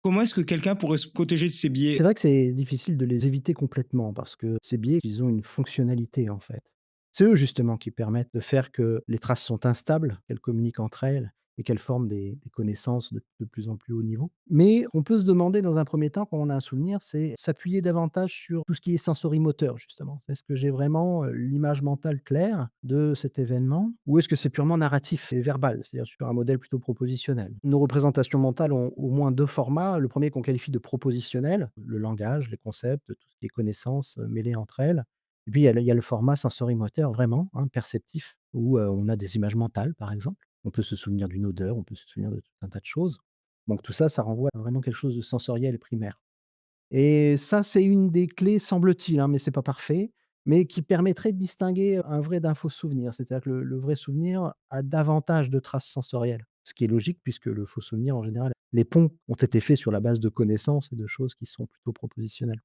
Comment est-ce que quelqu'un pourrait se protéger de ces C'est biais? vrai que c'est difficile de les éviter complètement parce que ces biais, ils ont une fonctionnalité, en fait. C'est eux justement qui permettent de faire que les traces sont instables, qu'elles communiquent entre elles et qu'elles forment des connaissances de plus en plus haut niveau. Mais on peut se demander dans un premier temps, quand on a un souvenir, c'est s'appuyer davantage sur tout ce qui est sensorimoteur justement. Est-ce que j'ai vraiment, l'image mentale claire de cet événement ou est-ce que c'est purement narratif et verbal, c'est-à-dire sur un modèle plutôt propositionnel? Nos représentations mentales ont au moins 2 formats. Le premier qu'on qualifie de propositionnel, le langage, les concepts, tout ce qui est connaissances, mêlées entre elles. Et puis il y a le format sensorimoteur vraiment, hein, perceptif, où, on a des images mentales, par exemple. On peut se souvenir d'une odeur, on peut se souvenir de tout un tas de choses. Donc tout ça, ça renvoie à vraiment quelque chose de sensoriel et primaire. Et ça, c'est une des clés, semble-t-il, hein, mais c'est pas parfait, mais qui permettrait de distinguer un vrai d'un faux souvenir. C'est-à-dire que le vrai souvenir a davantage de traces sensorielles. Ce qui est logique puisque le faux souvenir, en général, les ponts ont été faits sur la base de connaissances et de choses qui sont plutôt propositionnelles.